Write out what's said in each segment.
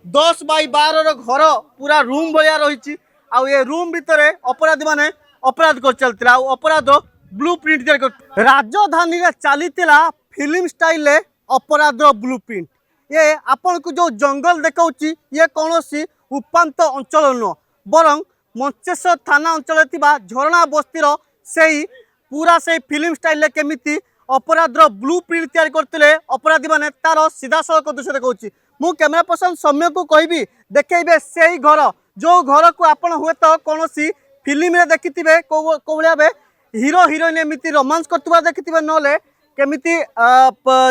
10x12 घर पूरा room भाया रही ये रूम भितर अपराधी माने अपराध कर चलता अपराध ब्लू प्रिंट राजधानी चली फिल्म स्टाइल अपराध ब्लू प्रिंट ये आपण को जो जंगल देखा ये कौन सी उपात अंचल नुह बरं मंचेश्वर थाना अंचल झरणा बस्तीर से पूरा से फिल्म स्टाइल केमिति अपराध ब्लू प्रिंट तैयार करते अपराधी माने तार सीधा सड़क दृश्य देखा मु कैमेरा पर्सन सौम्य को कहबी देखेबे से घर जो घर को आपण हुए तो कौन सी फिल्म रे देखिथिबे को भाया हीरो हिरोइन एमती रोमांस करथुबा देखिथिबे नले केमिति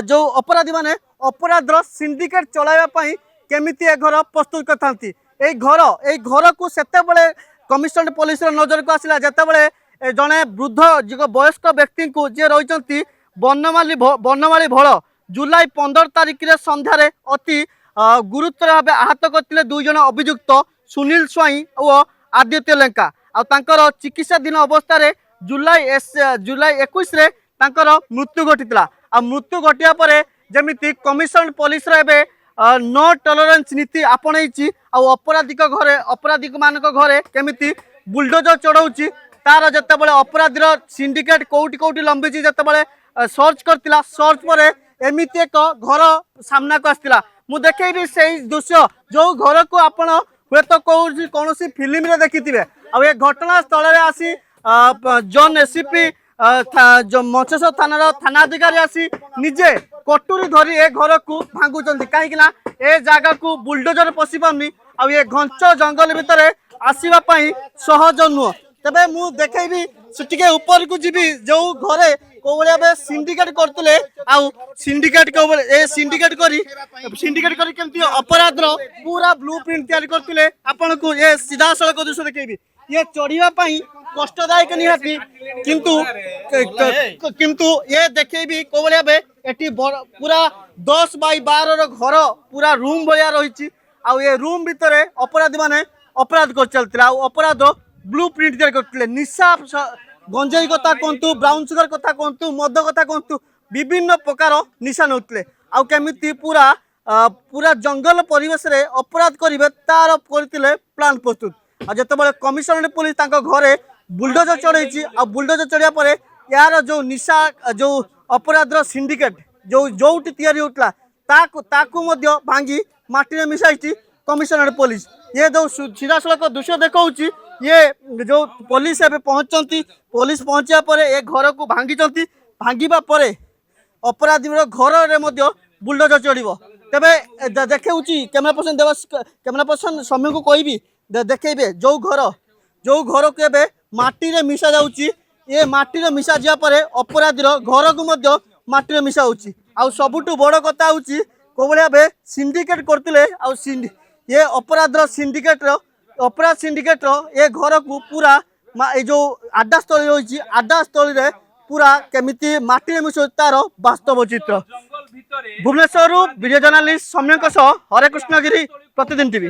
जो अपराधी माने अपराधर सिंडिकेट चलाइबा पई केमिति ए घर प्रस्तुत करथांती ए घर को सेतेबेले कमिशनरेट पुलिस नजर को आसिला जेतेबेले जड़े वृद्ध जो वयस्क व्यक्ति को जे रही बनमाली भल जुलाई 15 तारिख रे संध्यारे अति गुरुतर भाव आहत करते दुई जन अभियुक्त सुनील स्वाई और आदित्य लेंका आर चिकित्साधीन अवस्था जुलाई 21 रे तांकर मृत्यु घटी मृत्यु घटिया पर जमी कमिशनरेट पुलिस नो टॉलरेंस नीति आपणई अपराधी घरे अपराधी मान घरे केमिति बुलडोजर चढ़ाऊँगी तार जिते अपराधीर सिंडिकेट कौटी कौटी लंबी जिते सर्च करथिला सर्च पर एमती एक घर सामना को आसला मु देखी से दृश्य जो घर को आपण हुए तो कौन सी फिल्म रे देखिथिबे आ ये घटना स्थल रे आसी जन एसीपी मंचेश्वर थाना थानाधिकारी आसी निजे कटुरी धरी ए घर को भांगुचंती कहीं ए जगह को बुलडोजर पशि पारनी आ ये घंच जंगल भितर आसवा सहज नुह तेबे मु देखी टे ऊपर को जीवी जो घरे को भाया सिंडिकेट करते सिंडिकेट सिंडिकेट करी केमती अपराध पूरा ब्लू प्रिंट तैयारी करते आपन को ये सीधा सड़क दृश्य देखेबी ये चढ़ाई कष्टदायक निहाती किंतु ये देखेबी को भाया एटी पूरा 10x12 घर पूरा रूम भाया रही ये रूम भितर अपराधी माने अपराध कर चलते अपराध ब्लू प्रिंट तैयारी करते निशा गंजेई कथा कहतु ब्राउन सुगर कथा कहतु मद कथा कहतु विभिन्न प्रकार निशा नौते आमिति पूरा पूरा जंगल परिवेश रे अपराध करेंगे तार करते प्लान प्रस्तुत आ जिते कमिशनरेट पुलिस घरे बुलडोजर चढ़ी बुलडोजर चढ़िया पर यार जो निशा जो अपराधर सिंडिकेट जो जोटी तैयारी होता भांगी माटी मिसाई कमिशनरेट पुलिस ये जो सीधा सड़क दृश्य देखा ये जो पुलिस एवं पहुंचती पुलिस पहुंचा पर ए घर को भांगा पर अपराधी घर में बुलडोजर चढ़ तेरे देखे कैमेरा पर्सन समय को कहबी देखेबे जो घर को एवं माटी रे मिसा जाउची ये माटी रे मिसा जा पर अपराधीर घर को माटी रे मिसा होची आ सबुठु बड़ कथा होची को भाया सिंडिकेट करते ये अपराधर सिंडिकेट अपराध सिंडिकेट ये घर को पूरा जो आड्डास्थली रही आड्डास्थली पूरा केमिति माटी मिस तार वास्तव चित्र भुवनेश्वर वीडियो जर्नालीस्ट सौम्य हरे कृष्णगिरी प्रतिदिन टीवी।